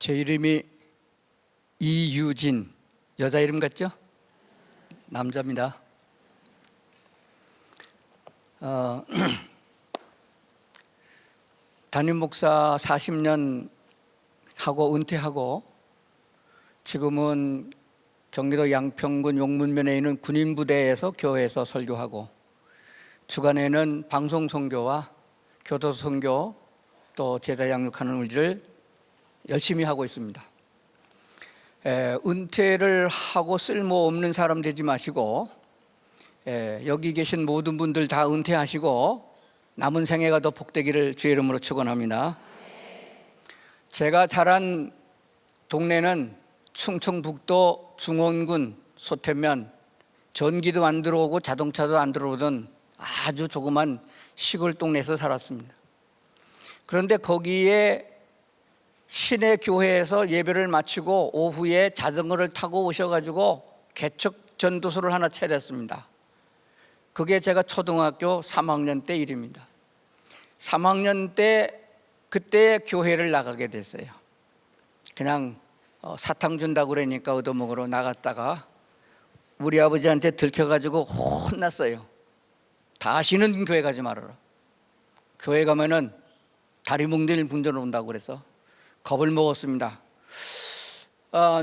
제 이름이 이유진, 여자 이름 같죠? 남자입니다. 담임 목사 40년 하고 은퇴하고 지금은 경기도 양평군 용문면에 있는 군인부대에서 교회에서 설교하고 주간에는 방송 선교와 교도 선교 또 제자 양육하는 일을 열심히 하고 있습니다. 은퇴를 하고 쓸모없는 사람 되지 마시고 여기 계신 모든 분들 다 은퇴하시고 남은 생애가 더 복되기를 주의 이름으로 축원합니다. 제가 자란 동네는 충청북도 중원군 소태면 전기도 안 들어오고 자동차도 안 들어오던 아주 조그만 시골 동네에서 살았습니다. 그런데 거기에 시내 교회에서 예배를 마치고 오후에 자전거를 타고 오셔가지고 개척 전도소를 하나 차렸습니다. 그게 제가 초등학교 3학년 때 일입니다. 3학년 때 그때 교회를 나가게 됐어요. 그냥 사탕 준다고 그러니까 얻어먹으러 나갔다가 우리 아버지한테 들켜가지고 혼났어요. 다시는 교회 가지 말아라. 교회 가면은 다리 뭉들 분전 온다고 그래서 겁을 먹었습니다.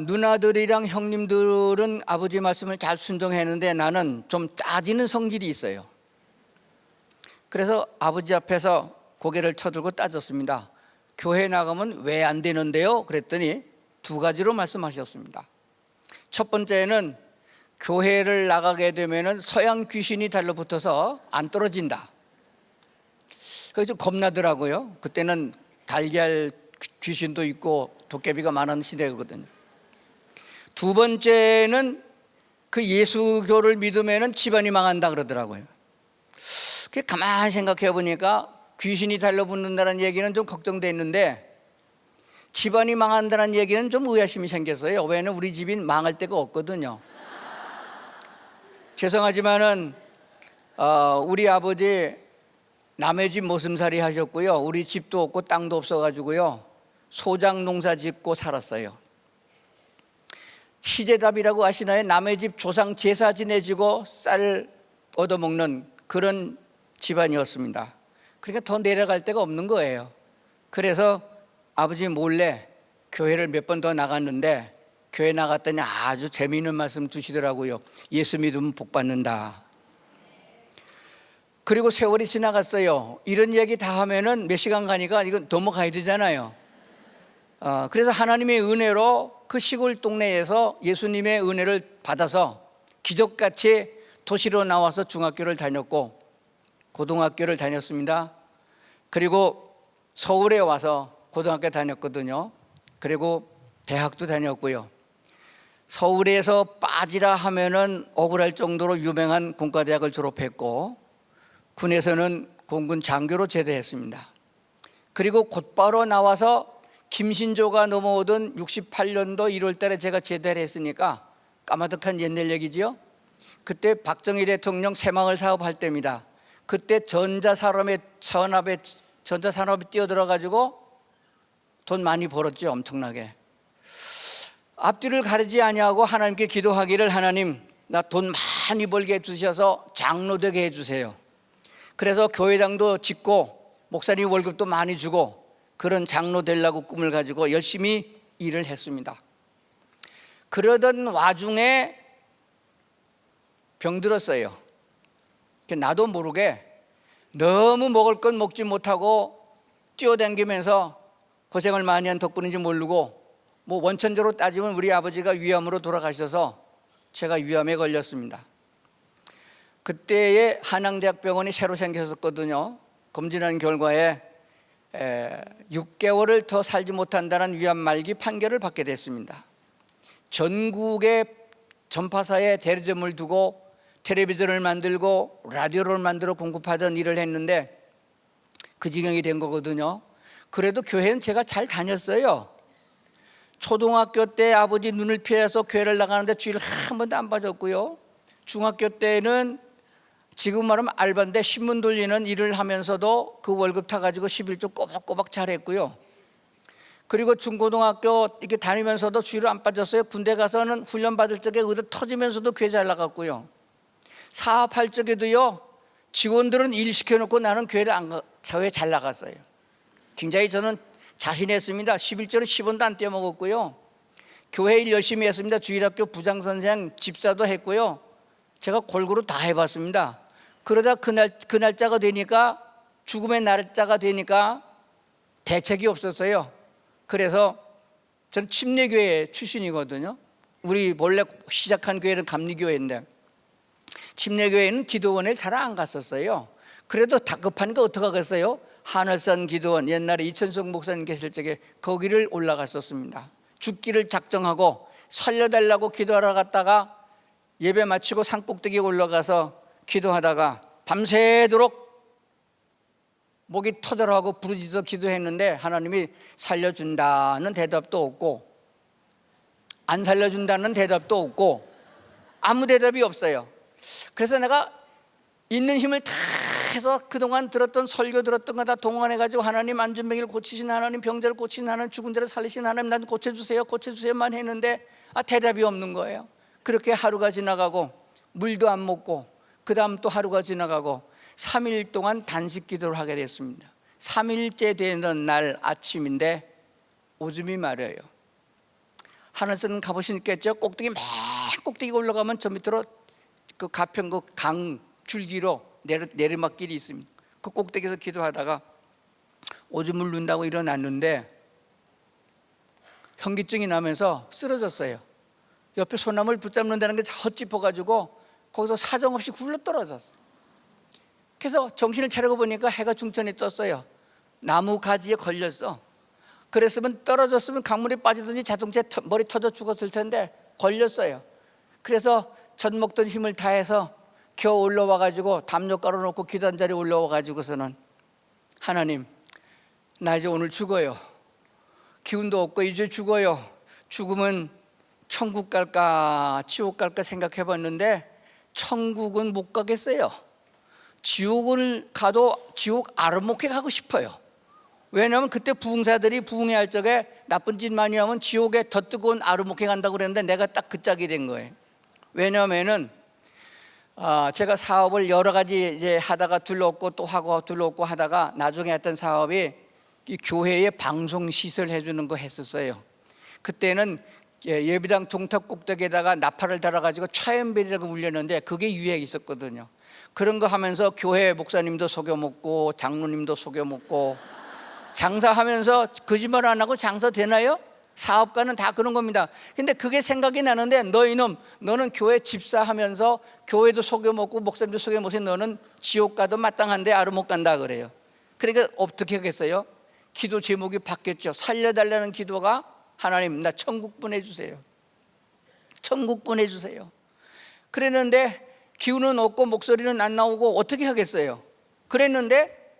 누나들이랑 형님들은 아버지 말씀을 잘 순종했는데 나는 좀 따지는 성질이 있어요. 그래서 아버지 앞에서 고개를 쳐들고 따졌습니다. 교회 나가면 왜 안 되는데요? 그랬더니 두 가지로 말씀하셨습니다. 첫 번째는 교회를 나가게 되면 서양 귀신이 달라붙어서 안 떨어진다. 그래서 좀 겁나더라고요. 그때는 달걀 귀신도 있고 도깨비가 많은 시대거든요. 두 번째는 그 예수교를 믿으면 집안이 망한다 그러더라고요. 가만히 생각해 보니까 귀신이 달라붙는다는 얘기는 좀 걱정됐는데 집안이 망한다는 얘기는 좀 의아심이 생겼어요. 왜냐하면 우리 집이 망할 데가 없거든요. 죄송하지만은 우리 아버지 남의 집 모슴살이 하셨고요. 우리 집도 없고 땅도 없어가지고요. 소장 농사 짓고 살았어요. 시제답이라고 아시나요? 남의 집 조상 제사 지내지고 쌀 얻어먹는 그런 집안이었습니다. 그러니까 더 내려갈 데가 없는 거예요. 그래서 아버지 몰래 교회를 몇 번 더 나갔는데 교회 나갔더니 아주 재미있는 말씀 주시더라고요. 예수 믿으면 복 받는다. 그리고 세월이 지나갔어요. 이런 얘기 다 하면은 몇 시간 가니까 이건 넘어가야 되잖아요. 그래서 하나님의 은혜로 그 시골 동네에서 예수님의 은혜를 받아서 기적같이 도시로 나와서 중학교를 다녔고 고등학교를 다녔습니다. 그리고 서울에 와서 고등학교 다녔거든요. 그리고 대학도 다녔고요. 서울에서 빠지라 하면은 억울할 정도로 유명한 공과대학을 졸업했고 군에서는 공군 장교로 제대했습니다. 그리고 곧바로 나와서 김신조가 넘어오던 68년도 1월 달에 제가 제대를 했으니까 까마득한 옛날 얘기지요. 그때 박정희 대통령 새마을 사업할 때입니다. 그때 전자산업에 뛰어들어가지고 돈 많이 벌었죠. 엄청나게. 앞뒤를 가리지 아니하고 하나님께 기도하기를 하나님 나 돈 많이 벌게 해주셔서 장로 되게 해주세요. 그래서 교회당도 짓고 목사님 월급도 많이 주고 그런 장로 되려고 꿈을 가지고 열심히 일을 했습니다. 그러던 와중에 병들었어요. 나도 모르게 너무 먹을 건 먹지 못하고 뛰어다니면서 고생을 많이 한 덕분인지 모르고 원천적으로 따지면 우리 아버지가 위암으로 돌아가셔서 제가 위암에 걸렸습니다. 그때에 한양대학병원이 새로 생겼었거든요. 검진한 결과에 6개월을 더 살지 못한다는 위암 말기 판결을 받게 됐습니다. 전국의 전파사에 대리점을 두고 텔레비전을 만들고 라디오를 만들어 공급하던 일을 했는데 그 지경이 된 거거든요. 그래도 교회는 제가 잘 다녔어요. 초등학교 때 아버지 눈을 피해서 교회를 나가는데 주일 한 번도 안 빠졌고요. 중학교 때는 지금 말하면 알바인데 신문 돌리는 일을 하면서도 그 월급 타가지고 11조 꼬박꼬박 잘했고요. 그리고 중고등학교 이렇게 다니면서도 주의를 안 빠졌어요. 군대 가서는 훈련 받을 적에 의대 터지면서도 교회 잘 나갔고요. 사업할 적에도요, 직원들은 일 시켜놓고 나는 교회 잘 나갔어요. 굉장히 저는 자신했습니다. 11조는 10원도 안 떼어먹었고요. 교회 일 열심히 했습니다. 주일학교 부장선생, 집사도 했고요. 제가 골고루 다 해봤습니다. 그러다 그 날짜가 되니까, 죽음의 날짜가 되니까 대책이 없었어요. 그래서 저는 침례교회 출신이거든요. 우리 원래 시작한 교회는 감리교회인데 침례교회는 기도원에 잘 안 갔었어요. 그래도 다급하니까 어떡하겠어요? 하늘산 기도원, 옛날에 이천성 목사님 계실 적에 거기를 올라갔었습니다. 죽기를 작정하고 살려달라고 기도하러 갔다가 예배 마치고 산꼭대기에 올라가서 기도하다가 밤새도록 목이 터져라고 부르짖어 기도했는데 하나님이 살려준다는 대답도 없고 안 살려준다는 대답도 없고 아무 대답이 없어요. 그래서 내가 있는 힘을 다 해서 그동안 들었던 설교 들었던 거 다 동원해가지고 하나님 안전병이를 고치신 하나님, 병자를 고치신 하나님, 죽은 자를 살리신 하나님, 난 고쳐주세요만 했는데 대답이 없는 거예요. 그렇게 하루가 지나가고 물도 안 먹고 그 다음 또 하루가 지나가고 3일 동안 단식 기도를 하게 됐습니다. 3일째 되는 날 아침인데 오줌이 마려요. 하늘산 가보시겠죠? 꼭대기 맨 꼭대기 올라가면 저 밑으로 그 가평 그 강 줄기로 내리막길이 있습니다. 그 꼭대기에서 기도하다가 오줌을 눈다고 일어났는데 현기증이 나면서 쓰러졌어요. 옆에 소나무를 붙잡는다는 게 헛짚어가지고 거기서 사정없이 굴러 떨어졌어요. 그래서 정신을 차리고 보니까 해가 중천에 떴어요. 나무 가지에 걸렸어. 그랬으면 떨어졌으면 강물에 빠지더니 자동차에 머리 터져 죽었을 텐데 걸렸어요. 그래서 젖 먹던 힘을 다해서 겨우 올라와가지고 담요 깔아놓고 기도한 자리에 올라와가지고서는 하나님, 나 이제 오늘 죽어요. 기운도 없고 이제 죽어요. 죽으면 천국 갈까 지옥 갈까 생각해봤는데 천국은 못 가겠어요. 지옥을 가도 지옥 아르목에 가고 싶어요. 왜냐하면 그때 부흥사들이 부흥회할 적에 나쁜 짓 많이 하면 지옥에 더 뜨거운 아르목에 간다고 그랬는데 내가 딱 그 짝이 된 거예요. 왜냐하면은 제가 사업을 여러 가지 이제 하다가 둘러없고 또 하고 둘러없고 하다가 나중에 했던 사업이 이 교회에 방송 시설 해주는 거 했었어요. 그때는 예배당 종탑 꼭대기에다가 나팔을 달아가지고 차연벨이라고 울렸는데 그게 유행이 있었거든요. 그런 거 하면서 교회 목사님도 속여먹고 장로님도 속여먹고 장사하면서 거짓말 안 하고 장사 되나요? 사업가는 다 그런 겁니다. 근데 그게 생각이 나는데 너 이놈, 너는 교회 집사하면서 교회도 속여먹고 목사님도 속여먹으면 너는 지옥 가도 마땅한데 아르 못 간다 그래요. 그러니까 어떻게 하겠어요? 기도 제목이 바뀌었죠. 살려달라는 기도가 하나님 나 천국 보내주세요. 천국 보내주세요. 그랬는데 기운은 없고 목소리는 안 나오고 어떻게 하겠어요? 그랬는데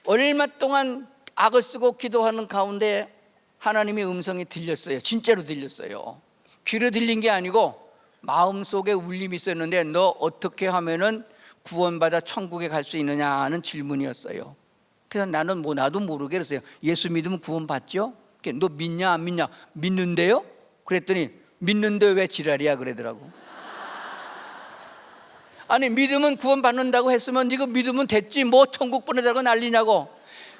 얼마 동안 악을 쓰고 기도하는 가운데 하나님의 음성이 들렸어요. 진짜로 들렸어요. 귀로 들린 게 아니고 마음속에 울림이 있었는데 너 어떻게 하면은 구원받아 천국에 갈 수 있느냐는 질문이었어요. 그래서 나도 모르게 그랬어요. 예수 믿으면 구원받죠? 너 믿냐 안 믿냐? 믿는데요? 그랬더니 믿는데 왜 지랄이야 그러더라고. 아니 믿으면 구원받는다고 했으면 이거 믿으면 됐지 뭐 천국 보내달라고 난리냐고.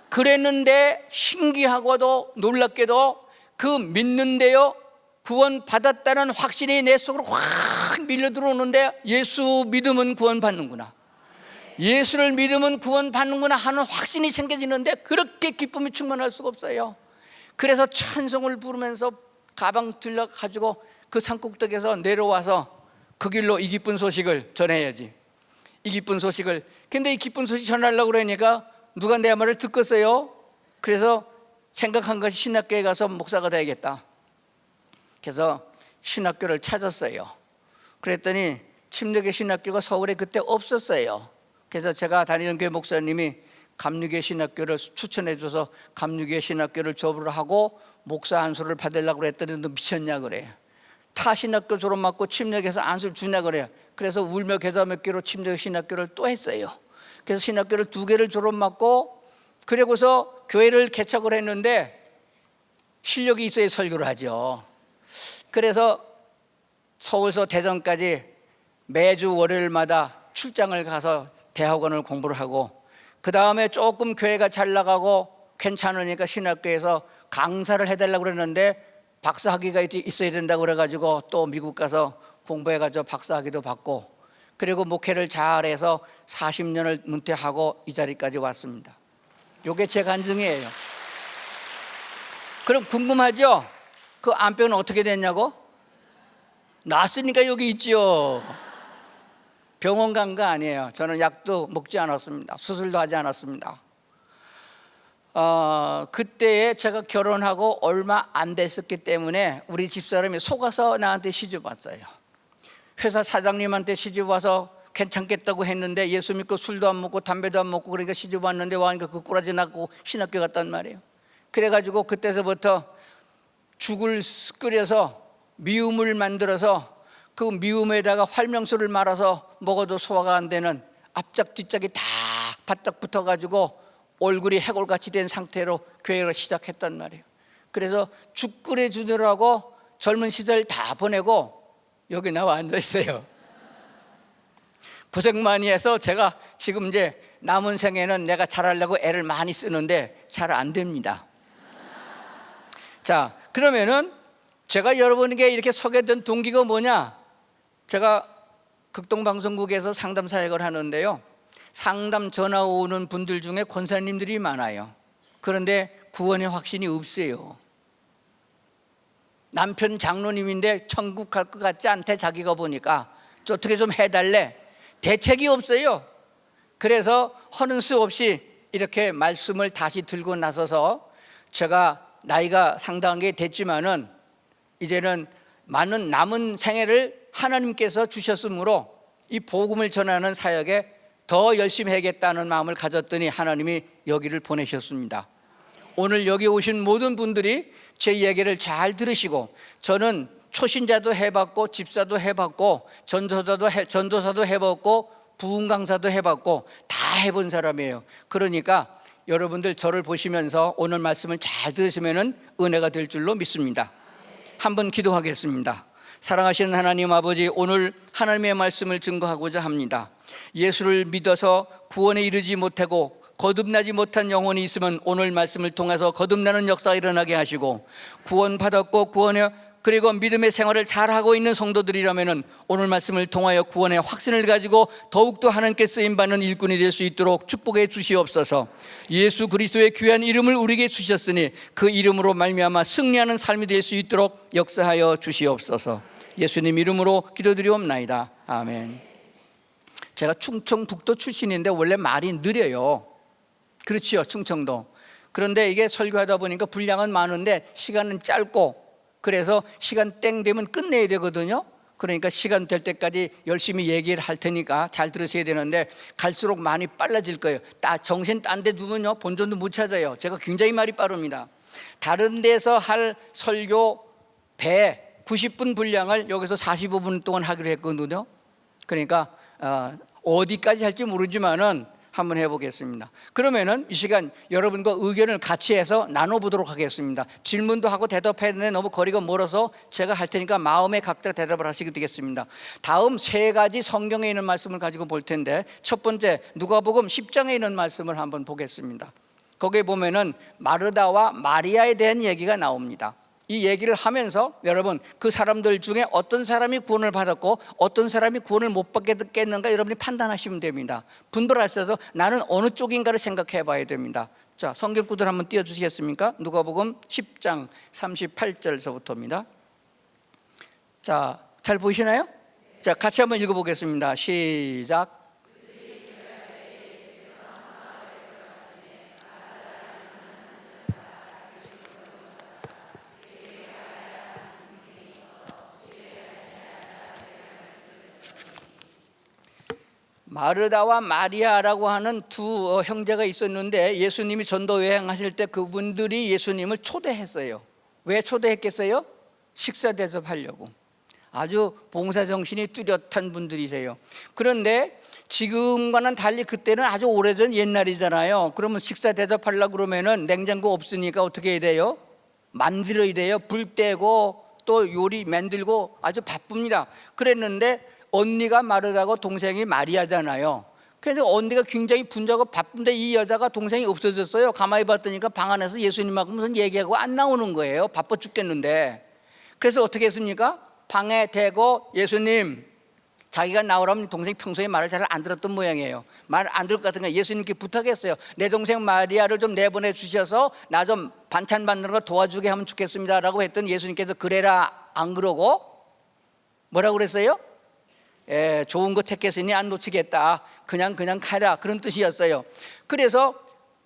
그랬는데 신기하고도 놀랍게도 그 믿는데요 구원받았다는 확신이 내 속으로 확 밀려 들어오는데 예수 믿으면 구원받는구나, 예수를 믿으면 구원받는구나 하는 확신이 생겨지는데 그렇게 기쁨이 충만할 수가 없어요. 그래서 찬송을 부르면서 가방 들려가지고 그 산꼭대기에서 내려와서 그 길로 이 기쁜 소식을 전해야지. 이 기쁜 소식을. 근데 이 기쁜 소식 전하려고 그러니까 누가 내 말을 듣겠어요? 그래서 생각한 것이 신학교에 가서 목사가 돼야겠다. 그래서 신학교를 찾았어요. 그랬더니 침례교 신학교가 서울에 그때 없었어요. 그래서 제가 다니는 교회 목사님이 감리교 신학교를 추천해 줘서 감리교 신학교를 졸업을 하고 목사 안수를 받으려고 그랬더니 너 미쳤냐 그래. 타 신학교 졸업 맞고 침례교에서 안수를 주냐 그래요. 그래서 울며 계다 맺기로 침례교 신학교를 또 했어요. 그래서 신학교를 2개를 졸업 맞고 그리고서 교회를 개척을 했는데 실력이 있어야 설교를 하죠. 그래서 서울서 대전까지 매주 월요일마다 출장을 가서 대학원을 공부를 하고, 그 다음에 조금 교회가 잘 나가고 괜찮으니까 신학교에서 강사를 해달라고 그랬는데 박사학위가 있어야 된다고 그래가지고 또 미국 가서 공부해가지고 박사학위도 받고, 그리고 목회를 잘해서 40년을 은퇴하고 이 자리까지 왔습니다. 이게 제 간증이에요. 그럼 궁금하죠? 그 암병은 어떻게 됐냐고? 났으니까 여기 있지요. 병원 간 거 아니에요. 저는 약도 먹지 않았습니다. 수술도 하지 않았습니다. 그때에 제가 결혼하고 얼마 안 됐었기 때문에 우리 집사람이 속아서 나한테 시집 왔어요. 회사 사장님한테 시집 와서 괜찮겠다고 했는데 예수 믿고 술도 안 먹고 담배도 안 먹고, 그러니까 시집 왔는데 와니까 그 꼬라지 낳고 신학교 갔단 말이에요. 그래가지고 그때서부터 죽을 끓여서 미움을 만들어서 그 미움에다가 활명수를 말아서 먹어도 소화가 안 되는 앞짝 뒷짝이 다 바짝 붙어가지고 얼굴이 해골같이 된 상태로 교회를 시작했단 말이에요. 그래서 죽 끓여주느라고 젊은 시절 다 보내고 여기 나와 앉아 있어요. 고생 많이 해서 제가 지금 이제 남은 생에는 내가 잘하려고 애를 많이 쓰는데 잘 안 됩니다. 자, 그러면은 제가 여러분에게 이렇게 서게 된 동기가 뭐냐? 제가 극동방송국에서 상담 사역을 하는데요, 상담 전화 오는 분들 중에 권사님들이 많아요. 그런데 구원의 확신이 없어요. 남편 장로님인데 천국 갈 것 같지 않대. 자기가 보니까 어떻게 좀 해달래. 대책이 없어요. 그래서 하는 수 없이 이렇게 말씀을 다시 들고 나서서 제가 나이가 상당하게 됐지만은 이제는 많은 남은 생애를 하나님께서 주셨으므로 이 복음을 전하는 사역에 더 열심히 해야겠다는 마음을 가졌더니 하나님이 여기를 보내셨습니다. 오늘 여기 오신 모든 분들이 제 이야기를 잘 들으시고, 저는 초신자도 해봤고 집사도 해봤고 전도사도 해봤고 부흥 강사도 해봤고 다 해본 사람이에요. 그러니까 여러분들 저를 보시면서 오늘 말씀을 잘 들으시면 은혜가 될 줄로 믿습니다. 한번 기도하겠습니다. 사랑하시는 하나님 아버지, 오늘 하나님의 말씀을 증거하고자 합니다. 예수를 믿어서 구원에 이르지 못하고 거듭나지 못한 영혼이 있으면 오늘 말씀을 통해서 거듭나는 역사가 일어나게 하시고, 구원받았고 그리고 믿음의 생활을 잘하고 있는 성도들이라면 오늘 말씀을 통하여 구원의 확신을 가지고 더욱더 하나님께 쓰임받는 일꾼이 될 수 있도록 축복해 주시옵소서. 예수 그리스도의 귀한 이름을 우리에게 주셨으니 그 이름으로 말미암아 승리하는 삶이 될 수 있도록 역사하여 주시옵소서. 예수님 이름으로 기도드리옵나이다. 아멘. 제가 충청북도 출신인데 원래 말이 느려요. 그렇지요, 충청도. 그런데 이게 설교하다 보니까 분량은 많은데 시간은 짧고, 그래서 시간 땡 되면 끝내야 되거든요. 그러니까 시간 될 때까지 열심히 얘기를 할 테니까 잘 들으셔야 되는데 갈수록 많이 빨라질 거예요. 정신 딴 데 두면요 본전도 못 찾아요. 제가 굉장히 말이 빠릅니다. 다른 데서 할 설교 90분 분량을 여기서 45분 동안 하기로 했거든요. 그러니까 어디까지 할지 모르지만은 한번 해보겠습니다. 그러면은 이 시간 여러분과 의견을 같이 해서 나눠보도록 하겠습니다. 질문도 하고 대답해야 되는데 너무 거리가 멀어서 제가 할 테니까 마음에 각자 대답을 하시게 되겠습니다. 다음 세 가지 성경에 있는 말씀을 가지고 볼 텐데, 첫 번째 누가복음 10장에 있는 말씀을 한번 보겠습니다. 거기에 보면은 마르다와 마리아에 대한 얘기가 나옵니다. 이 얘기를 하면서 여러분 그 사람들 중에 어떤 사람이 구원을 받았고 어떤 사람이 구원을 못 받겠는가 여러분이 판단하시면 됩니다. 분별하셔서 나는 어느 쪽인가를 생각해 봐야 됩니다. 자, 성경 구절 한번 띄워주시겠습니까? 누가복음 10장 38절서부터입니다. 자, 잘 보이시나요? 자, 같이 한번 읽어보겠습니다. 시작. 마르다와 마리아라고 하는 두 형제가 있었는데 예수님이 전도 여행하실 때 그분들이 예수님을 초대했어요. 왜 초대했겠어요? 식사 대접하려고. 아주 봉사정신이 뚜렷한 분들이세요. 그런데 지금과는 달리 그때는 아주 오래전 옛날이잖아요. 그러면 식사 대접하려고 그러면은 냉장고 없으니까 어떻게 해야 돼요? 만들어야 돼요. 불 떼고 또 요리 만들고 아주 바쁩니다. 그랬는데 언니가 마르다고 동생이 마리아잖아요. 그래서 언니가 굉장히 분주하고 바쁜데 이 여자가 동생이 없어졌어요. 가만히 봤더니까 방 안에서 예수님하고 무슨 얘기하고 안 나오는 거예요. 바빠 죽겠는데. 그래서 어떻게 했습니까? 방에 대고 예수님, 자기가 나오라면 동생이 평소에 말을 잘 안 들었던 모양이에요. 말 안 들을 것 같으니까 예수님께 부탁했어요. 내 동생 마리아를 좀 내보내 주셔서 나 좀 반찬 만드는 거 도와주게 하면 좋겠습니다 라고 했더니 예수님께서 그래라 안 그러고 뭐라고 그랬어요? 좋은 거 택했으니 안 놓치겠다. 그냥 가라 그런 뜻이었어요. 그래서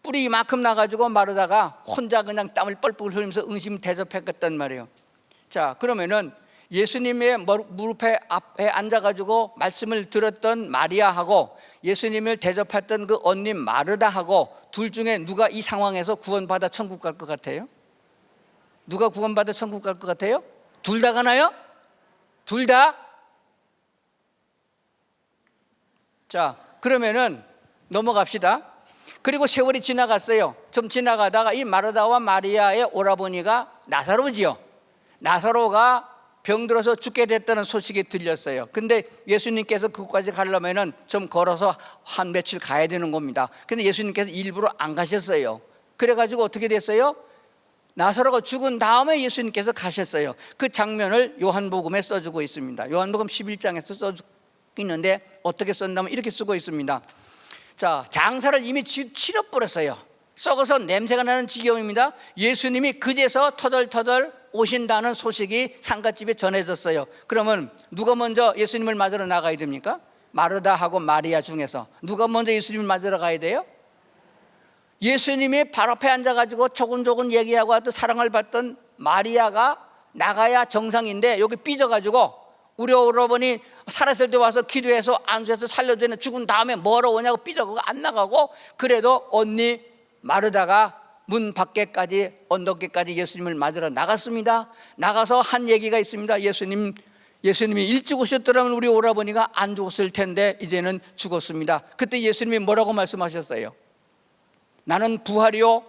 뿔이 이만큼 나가지고 마르다가 혼자 그냥 땀을 뻘뻘 흘리면서 응심 대접했단 말이에요. 자, 그러면은 예수님의 무릎에 앞에 앉아가지고 말씀을 들었던 마리아하고 예수님을 대접했던 그 언니 마르다하고 둘 중에 누가 이 상황에서 구원받아 천국 갈 것 같아요? 누가 구원받아 천국 갈 것 같아요? 둘 다 가나요? 둘 다? 자, 그러면은 넘어갑시다. 그리고 세월이 지나갔어요. 좀 지나가다가 이 마르다와 마리아의 오라버니가 나사로지요. 나사로가 병들어서 죽게 됐다는 소식이 들렸어요. 근데 예수님께서 그곳까지 가려면은 좀 걸어서 한 며칠 가야 되는 겁니다. 근데 예수님께서 일부러 안 가셨어요. 그래가지고 어떻게 됐어요? 나사로가 죽은 다음에 예수님께서 가셨어요. 그 장면을 요한복음에 써주고 있습니다. 요한복음 11장에서 써주고 있는데 어떻게 썼냐면 이렇게 쓰고 있습니다. 자, 장사를 이미 치러버렸어요. 썩어서 냄새가 나는 지경입니다. 예수님이 그제서 터덜터덜 오신다는 소식이 상갓집에 전해졌어요. 그러면 누가 먼저 예수님을 맞으러 나가야 됩니까? 마르다하고 마리아 중에서 누가 먼저 예수님을 맞으러 가야 돼요? 예수님이 발 앞에 앉아가지고 조근조근 얘기하고 또 사랑을 받던 마리아가 나가야 정상인데 여기 삐져가지고 우리 오라버니 살았을 때 와서 기도해서 안수해서 살려주는 죽은 다음에 뭐하러 오냐고 삐져가고 안 나가고 그래도 언니 마르다가 문 밖에까지 언덕에까지 예수님을 맞으러 나갔습니다. 나가서 한 얘기가 있습니다. 예수님이 일찍 오셨더라면 우리 오라버니가 안 죽었을 텐데 이제는 죽었습니다. 그때 예수님이 뭐라고 말씀하셨어요? 나는 부활이요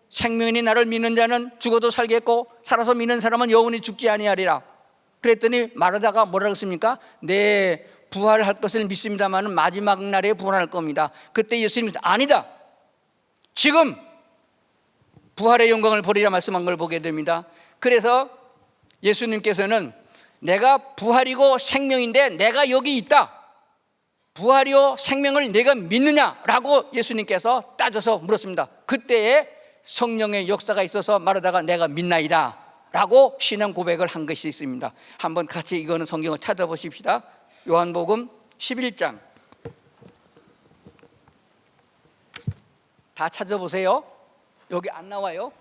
생명이니 나를 믿는 자는 죽어도 살겠고 살아서 믿는 사람은 영원히 죽지 아니하리라. 그랬더니 마르다가 뭐라고 했습니까? 네, 부활할 것을 믿습니다만 마지막 날에 부활할 겁니다. 그때 예수님이 아니다, 지금 부활의 영광을 보리라 말씀한 걸 보게 됩니다. 그래서 예수님께서는 내가 부활이고 생명인데 내가 여기 있다, 부활이요 생명을 내가 믿느냐라고 예수님께서 따져서 물었습니다. 그때에 성령의 역사가 있어서 마르다가 내가 믿나이다 라고 신앙 고백을 한 것이 있습니다. 한번 같이 이거는 성경을 찾아보십시다. 요한복음 11장 다 찾아보세요. 여기 안 나와요.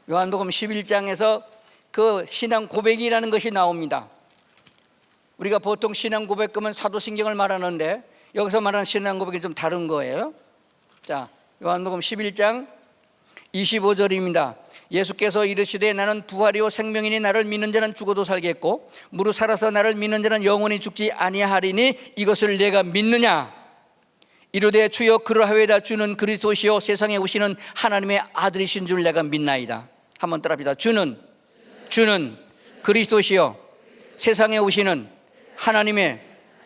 요한복음 11장에서 그 신앙 고백이라는 것이 나옵니다. 우리가 보통 신앙 고백 그러면 사도신경을 말하는데 여기서 말하는 신앙 고백이 좀 다른 거예요. 자, 요한복음 11장 25절입니다. 예수께서 이르시되 나는 부활이요 생명이니 나를 믿는 자는 죽어도 살겠고 무릇 살아서 나를 믿는 자는 영원히 죽지 아니하리니 이것을 내가 믿느냐? 이르되 주여 그러하외다 주는 그리스도시요 세상에 오시는 하나님의 아들이신 줄 내가 믿나이다. 한번 따라합시다. 주는 그리스도시요 세상에 오시는 하나님의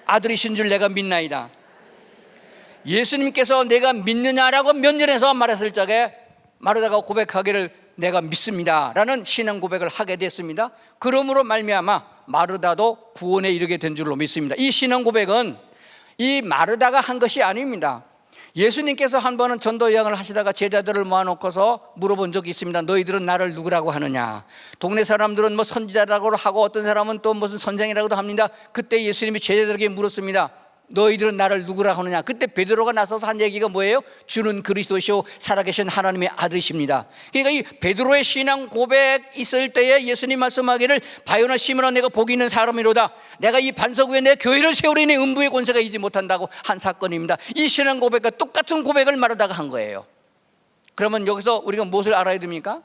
아들이신 줄 내가 믿나이다. 예수님께서 내가 믿느냐라고 면전에서 말했을 적에 마르다가 고백하기를 내가 믿습니다 라는 신앙 고백을 하게 됐습니다. 그러므로 말미암아 마르다도 구원에 이르게 된 줄로 믿습니다. 이 신앙 고백은 이 마르다가 한 것이 아닙니다. 예수님께서 한 번은 전도 여행을 하시다가 제자들을 모아놓고서 물어본 적이 있습니다. 너희들은 나를 누구라고 하느냐? 동네 사람들은 뭐 선지자라고 하고 어떤 사람은 또 무슨 선생이라고도 합니다. 그때 예수님이 제자들에게 물었습니다. 너희들은 나를 누구라고 하느냐? 그때 베드로가 나서서 한 얘기가 뭐예요? 주는 그리스도시요 살아계신 하나님의 아들이십니다. 그러니까 이 베드로의 신앙 고백 있을 때에 예수님 말씀하기를 바요나 시므나 내가 복이 있는 사람이로다, 내가 이 반석 위에 내 교회를 세우리니 음부의 권세가 이지 못한다고 한 사건입니다. 이 신앙 고백과 똑같은 고백을 마르다가 한 거예요. 그러면 여기서 우리가 무엇을 알아야 됩니까?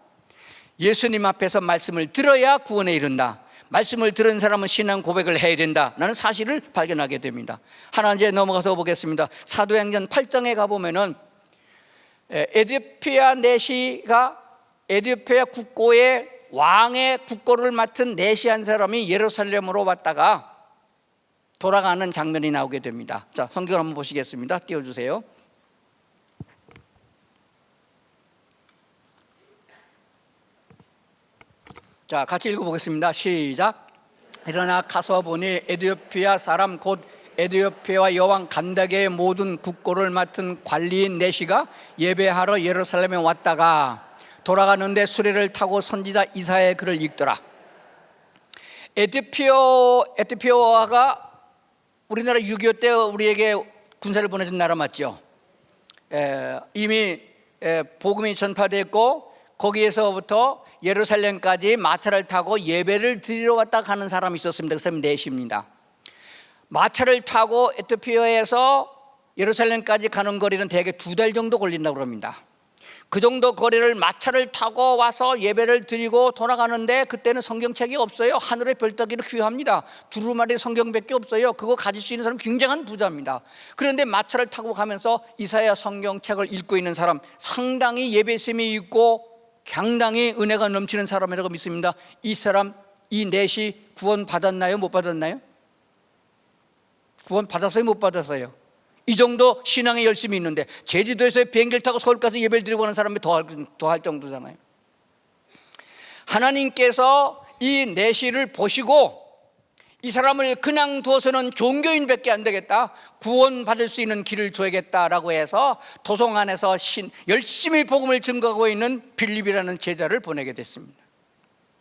예수님 앞에서 말씀을 들어야 구원에 이른다, 말씀을 들은 사람은 신앙 고백을 해야 된다라는 사실을 발견하게 됩니다. 하나 이제 넘어가서 보겠습니다. 사도행전 8장에 가보면은 에디오피아 내시가 에디오피아 국고의 왕의 국고를 맡은 내시한 사람이 예루살렘으로 왔다가 돌아가는 장면이 나오게 됩니다. 자, 성경을 한번 보시겠습니다. 띄워주세요. 자, 같이 읽어보겠습니다. 시작. 일어나 가서 보니 에디오피아 사람 곧 에디오피아와 여왕 간다게의 모든 국고를 맡은 관리인 내시가 예배하러 예루살렘에 왔다가 돌아가는데 수레를 타고 선지자 이사야의 글을 읽더라. 에티오피아가 우리나라 6.25 때 우리에게 군사를 보내준 나라 맞죠? 이미 복음이 전파됐고 거기에서부터 예루살렘까지 마차를 타고 예배를 드리러 왔다 가는 사람이 있었습니다. 그 사람이 내시입니다. 마차를 타고 에티오피아에서 예루살렘까지 가는 거리는 대개 2달 정도 걸린다고 합니다. 그 정도 거리를 마차를 타고 와서 예배를 드리고 돌아가는데 그때는 성경책이 없어요. 하늘의 별따기를 귀합니다. 두루마리 성경밖에 없어요. 그거 가질 수 있는 사람 굉장한 부자입니다. 그런데 마차를 타고 가면서 이사야 성경책을 읽고 있는 사람, 상당히 예배심이 있고 상당히 은혜가 넘치는 사람이라고 믿습니다. 이 사람, 이 넷이 구원 받았나요? 못 받았나요? 구원 받았어요? 못 받았어요? 이 정도 신앙에 열심히 있는데 제주도에서 비행기를 타고 서울까지 예배를 드리고 가는 사람이 더 할 정도잖아요. 하나님께서 이 내시를 보시고 이 사람을 그냥 두어서는 종교인밖에 안 되겠다, 구원 받을 수 있는 길을 줘야겠다라고 해서 도성 안에서 열심히 복음을 증거하고 있는 빌립이라는 제자를 보내게 됐습니다.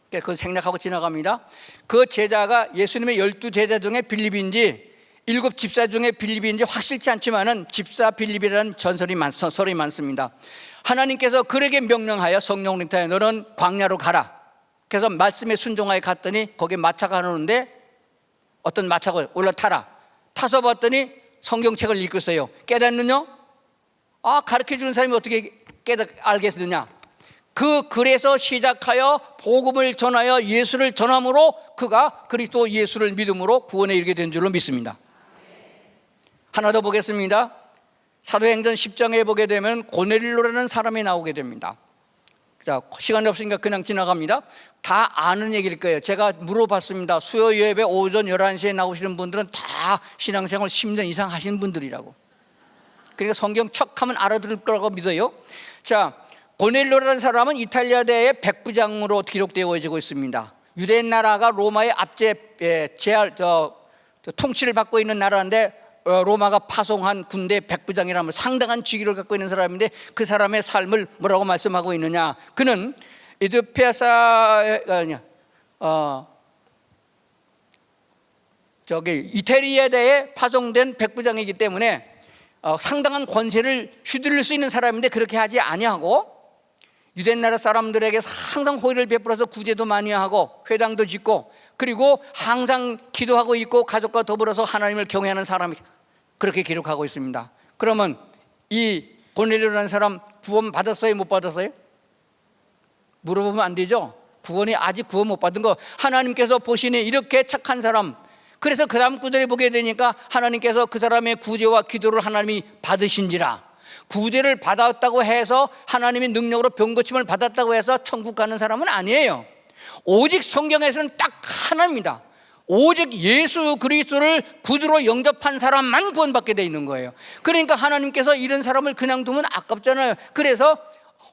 그거 생략하고 지나갑니다. 그 제자가 예수님의 12제자 중에 빌립인지 7 집사 중에 빌립인지 확실치 않지만은 집사 빌립이라는 설이 많습니다. 하나님께서 그에게 명령하여 성령을 타여 너는 광야로 가라. 그래서 말씀에 순종하여 갔더니 거기 마차가 오는데 어떤 마차가 올라타라. 타서 봤더니 성경책을 읽고 있어요. 깨닫느냐? 가르쳐주는 사람이 어떻게 알겠느냐? 그 글에서 시작하여 복음을 전하여 예수를 전함으로 그가 그리스도 예수를 믿음으로 구원에 이르게 된 줄로 믿습니다. 하나 더 보겠습니다. 사도행전 10장에 보게 되면 고넬료라는 사람이 나오게 됩니다. 자, 시간이 없으니까 그냥 지나갑니다. 다 아는 얘기일 거예요. 제가 물어봤습니다. 수요 예배 오전 11시에 나오시는 분들은 다 신앙생활 10년 이상 하신 분들이라고. 그러니까 성경 척하면 알아들을 거라고 믿어요. 자, 고넬료라는 사람은 이탈리아대의 백부장으로 기록되어지고 있습니다. 유대 나라가 로마의 통치를 받고 있는 나라인데 로마가 파송한 군대 백부장이라면 상당한 직위를 갖고 있는 사람인데 그 사람의 삶을 뭐라고 말씀하고 있느냐? 그는 이태리아대에 파송된 백부장이기 때문에 상당한 권세를 휘둘릴 수 있는 사람인데 그렇게 하지 아니하고 유대 나라 사람들에게 항상 호의를 베풀어서 구제도 많이 하고 회당도 짓고 그리고 항상 기도하고 있고 가족과 더불어서 하나님을 경외하는 사람이 그렇게 기록하고 있습니다. 그러면 이 고넬료라는 사람 구원 받았어요? 못 받았어요? 물어보면 안 되죠. 아직 구원 못 받은 거 하나님께서 보시니 이렇게 착한 사람, 그래서 그 다음 구절에 보게 되니까 하나님께서 그 사람의 구제와 기도를 하나님이 받으신지라. 구제를 받았다고 해서 하나님의 능력으로 병 고침을 받았다고 해서 천국 가는 사람은 아니에요. 오직 성경에서는 딱 하나입니다. 오직 예수 그리스도를 구주로 영접한 사람만 구원받게 돼 있는 거예요. 그러니까 하나님께서 이런 사람을 그냥 두면 아깝잖아요. 그래서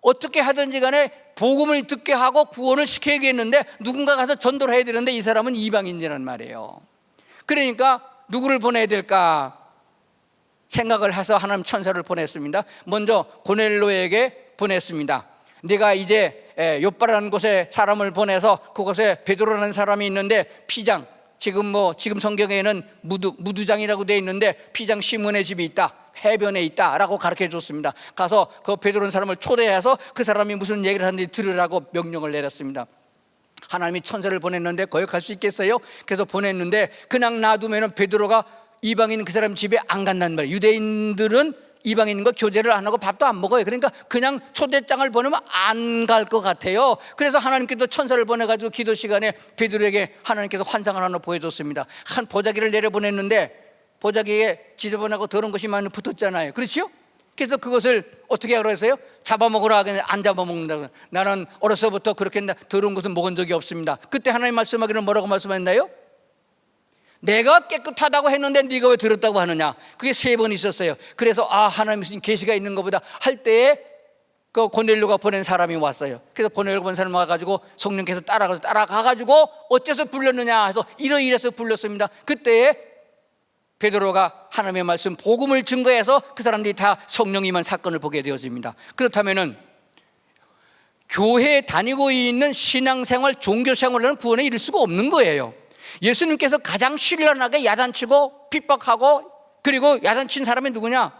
어떻게 하든지 간에 복음을 듣게 하고 구원을 시켜야겠는데 누군가 가서 전도를 해야 되는데 이 사람은 이방인이란 말이에요. 그러니까 누구를 보내야 될까 생각을 해서 하나님 천사를 보냈습니다. 먼저 고넬료에게 보냈습니다. 네가 이제 욥바라는 곳에 사람을 보내서 그곳에 베드로라는 사람이 있는데 피장, 지금 성경에는 무두장이라고 되어 있는데 피장 시몬의 집이 있다, 해변에 있다라고 가르쳐 줬습니다. 가서 그 베드로라는 사람을 초대해서 그 사람이 무슨 얘기를 하는지 들으라고 명령을 내렸습니다. 하나님이 천사를 보냈는데 거역할 수 있겠어요? 그래서 보냈는데 그냥 놔두면 베드로가 이방인 그 사람 집에 안 간다는 말이에요. 유대인들은 이방인과 교제를 안 하고 밥도 안 먹어요. 그러니까 그냥 초대장을 보내면 안 갈 것 같아요. 그래서 하나님께서 천사를 보내가지고 기도 시간에 베드로에게 하나님께서 환상을 하나 보여줬습니다. 한 보자기를 내려보냈는데 보자기에 지저분하고 더러운 것이 많이 붙었잖아요. 그렇죠? 그래서 그것을 어떻게 하라고 했어요? 잡아먹으라 하겠는데 안 잡아먹는다. 나는 어려서부터 그렇게 더러운 것은 먹은 적이 없습니다. 그때 하나님 말씀하기를 뭐라고 말씀했나요? 내가 깨끗하다고 했는데 네가 왜 더럽다고 하느냐. 그게 3번 있었어요. 그래서 하나님 무슨 계시가 있는 것보다 할 때에 그 고넬료가 보낸 사람이 왔어요. 그래서 고넬료가 보낸 사람이 와가지고 성령께서 따라가가지고 어째서 불렀느냐 해서 이래서 불렀습니다. 그때에 베드로가 하나님의 말씀 복음을 증거해서 그 사람들이 다 성령 임한 사건을 보게 되어집니다. 그렇다면은 교회에 다니고 있는 신앙생활, 종교생활은 구원에 이를 수가 없는 거예요. 예수님께서 가장 신랄하게 야단치고 핍박하고 그리고 야단친 사람이 누구냐?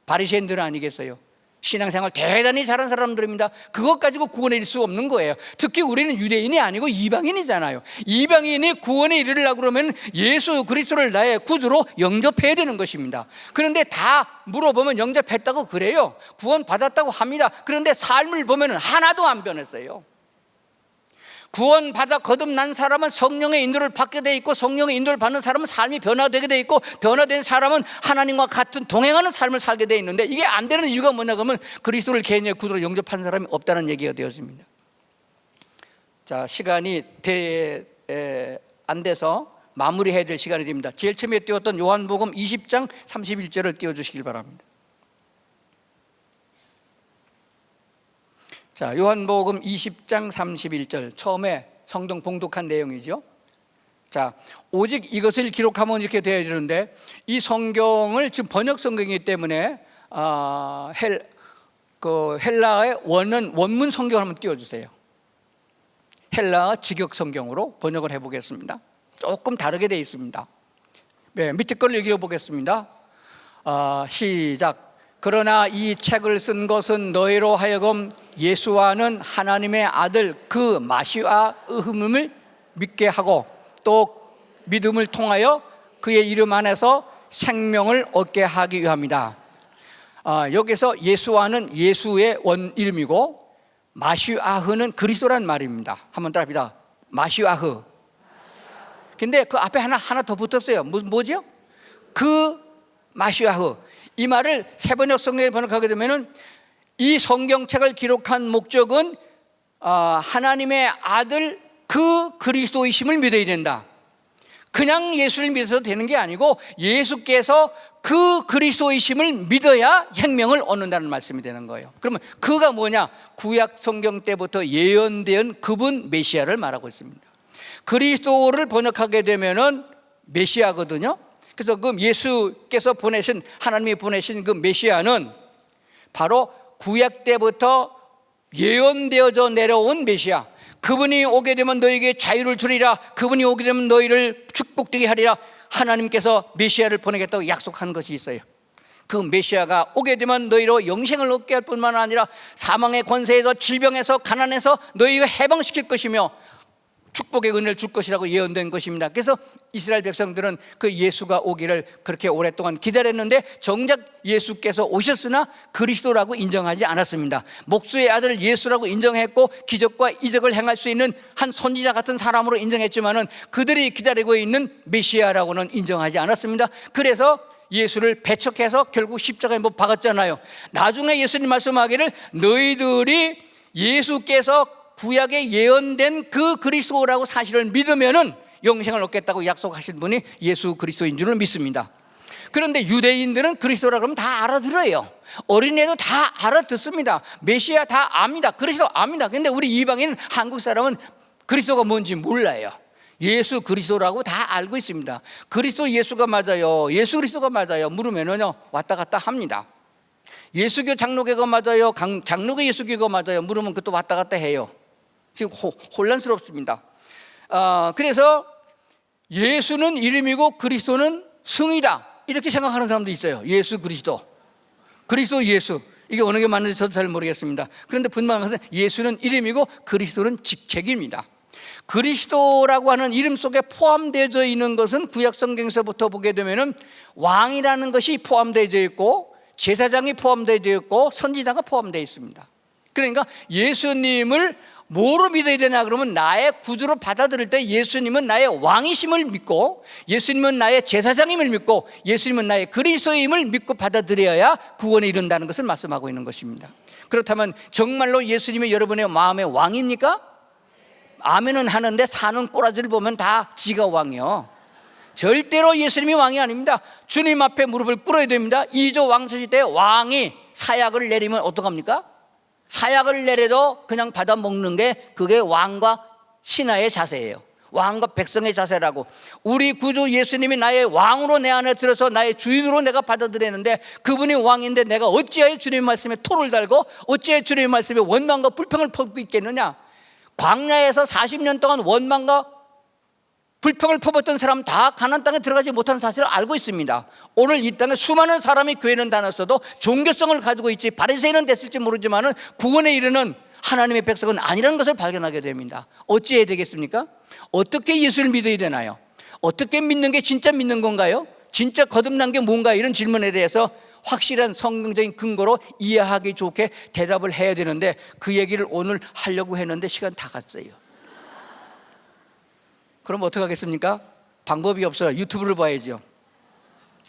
바리새인들 아니겠어요? 신앙생활 대단히 잘한 사람들입니다. 그것 가지고 구원에 이를 수 없는 거예요. 특히 우리는 유대인이 아니고 이방인이잖아요. 이방인이 구원에 이르려고 그러면 예수 그리스도를 나의 구주로 영접해야 되는 것입니다. 그런데 다 물어보면 영접했다고 그래요. 구원 받았다고 합니다. 그런데 삶을 보면 하나도 안 변했어요. 구원받아 거듭난 사람은 성령의 인도를 받게 돼 있고, 성령의 인도를 받는 사람은 삶이 변화되게 돼 있고, 변화된 사람은 하나님과 같은 동행하는 삶을 살게 돼 있는데, 이게 안 되는 이유가 뭐냐 그러면 그리스도를 개인의 구주로 영접한 사람이 없다는 얘기가 되어집니다. 자, 시간이 안 돼서 마무리해야 될 시간이 됩니다. 제일 처음에 띄웠던 요한복음 20장 31절을 띄워주시길 바랍니다. 자, 요한복음 20장 31절 처음에 성경 봉독한 내용이죠. 자, 오직 이것을 기록하면 이렇게 되어야 되는데, 이 성경을 지금 번역 성경이기 때문에 헬라의 원문 성경을 한번 띄워주세요. 헬라어 직역 성경으로 번역을 해보겠습니다. 조금 다르게 되어 있습니다. 네, 밑에 걸 읽어보겠습니다. 시작. 그러나 이 책을 쓴 것은 너희로 하여금 예수와는 하나님의 아들 그 마시아음을 믿게 하고, 또 믿음을 통하여 그의 이름 안에서 생명을 얻게 하기 위함이다. 여기서 예수와는 예수의 원 이름이고, 마시아흐는 그리스도란 말입니다. 한번 따라합니다. 마시아흐. 근데 그 앞에 하나 더 붙었어요. 뭐죠? 그 마시아흐. 이 말을 세번역 성경에 번역하게 되면은 이 성경책을 기록한 목적은 하나님의 아들 그 그리스도이심을 믿어야 된다. 그냥 예수를 믿어서 되는 게 아니고 예수께서 그 그리스도이심을 믿어야 생명을 얻는다는 말씀이 되는 거예요. 그러면 그가 뭐냐? 구약 성경 때부터 예언된 그분 메시아를 말하고 있습니다. 그리스도를 번역하게 되면은 메시아거든요. 그래서 그 예수께서 보내신, 하나님이 보내신 그 메시아는 바로 구약 때부터 예언되어져 내려온 메시아. 그분이 오게 되면 너희에게 자유를 주리라, 그분이 오게 되면 너희를 축복되게 하리라, 하나님께서 메시아를 보내겠다고 약속한 것이 있어요. 그 메시아가 오게 되면 너희로 영생을 얻게 할 뿐만 아니라 사망의 권세에서, 질병에서, 가난에서 너희가 해방시킬 것이며 축복의 은혜를 줄 것이라고 예언된 것입니다. 그래서 이스라엘 백성들은 그 예수가 오기를 그렇게 오랫동안 기다렸는데, 정작 예수께서 오셨으나 그리스도라고 인정하지 않았습니다. 목수의 아들 예수라고 인정했고, 기적과 이적을 행할 수 있는 한 선지자 같은 사람으로 인정했지만은 그들이 기다리고 있는 메시아라고는 인정하지 않았습니다. 그래서 예수를 배척해서 결국 십자가에 못 박았잖아요. 나중에 예수님 말씀하기를 너희들이 예수께서 구약에 예언된 그 그리스도라고 사실을 믿으면은 영생을 얻겠다고 약속하신 분이 예수 그리스도인 줄을 믿습니다. 그런데 유대인들은 그리스도라고 하면 다 알아들어요. 어린애도 다 알아듣습니다. 메시아 다 압니다. 그리스도 압니다. 근데 우리 이방인 한국 사람은 그리스도가 뭔지 몰라요. 예수 그리스도라고 다 알고 있습니다. 그리스도 예수가 맞아요, 예수 그리스도가 맞아요 물으면은요 왔다 갔다 합니다. 예수교 장로교가 맞아요, 장로교 예수교가 맞아요 물으면 그것도 왔다 갔다 해요. 지금 혼란스럽습니다. 그래서 예수는 이름이고 그리스도는 승이다, 이렇게 생각하는 사람도 있어요. 예수 그리스도, 그리스도 예수, 이게 어느 게 맞는지 저도 잘 모르겠습니다. 그런데 분명한 것은 예수는 이름이고 그리스도는 직책입니다. 그리스도라고 하는 이름 속에 포함되어 있는 것은 구약 성경에서부터 보게 되면은 왕이라는 것이 포함되어 있고, 제사장이 포함되어 있고, 선지자가 포함되어 있습니다. 그러니까 예수님을 뭐로 믿어야 되냐 그러면 나의 구주로 받아들일 때 예수님은 나의 왕이심을 믿고, 예수님은 나의 제사장임을 믿고, 예수님은 나의 그리스도임을 믿고 받아들여야 구원에 이른다는 것을 말씀하고 있는 것입니다. 그렇다면 정말로 예수님이 여러분의 마음의 왕입니까? 아멘은 하는데 사는 꼬라지를 보면 다 지가 왕이요. 절대로 예수님이 왕이 아닙니다. 주님 앞에 무릎을 꿇어야 됩니다. 2조 왕조시대에 왕이 사약을 내리면 어떡합니까? 사약을 내려도 그냥 받아 먹는 게 그게 왕과 신하의 자세예요. 왕과 백성의 자세라고. 우리 구주 예수님이 나의 왕으로 내 안에 들어서 나의 주인으로 내가 받아들이는데, 그분이 왕인데 내가 어찌하여 주님의 말씀에 토를 달고 어찌하여 주님의 말씀에 원망과 불평을 퍼붓고 있겠느냐. 광야에서 40년 동안 원망과 불평을 퍼붓던 사람 다 가나안 땅에 들어가지 못한 사실을 알고 있습니다. 오늘 이 땅에 수많은 사람이 교회는 다녔어도 종교성을 가지고 있지 바리새인은 됐을지 모르지만 구원에 이르는 하나님의 백성은 아니라는 것을 발견하게 됩니다. 어찌해야 되겠습니까? 어떻게 예수를 믿어야 되나요? 어떻게 믿는 게 진짜 믿는 건가요? 진짜 거듭난 게 뭔가, 이런 질문에 대해서 확실한 성경적인 근거로 이해하기 좋게 대답을 해야 되는데, 그 얘기를 오늘 하려고 했는데 시간 다 갔어요. 그럼 어떻게 하겠습니까? 방법이 없어요. 유튜브를 봐야죠.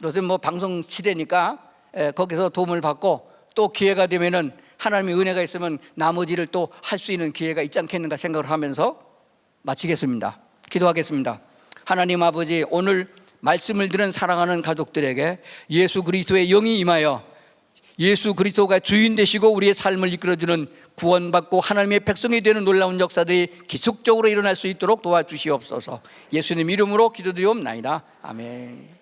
요즘 뭐 방송 시대니까 거기서 도움을 받고, 또 기회가 되면은 하나님의 은혜가 있으면 나머지를 또 할 수 있는 기회가 있지 않겠는가 생각을 하면서 마치겠습니다. 기도하겠습니다. 하나님 아버지, 오늘 말씀을 들은 사랑하는 가족들에게 예수 그리스도의 영이 임하여 예수 그리스도가 주인 되시고 우리의 삶을 이끌어주는 구원받고 하나님의 백성이 되는 놀라운 역사들이 기속적으로 일어날 수 있도록 도와주시옵소서. 예수님 이름으로 기도드리옵나이다. 아멘.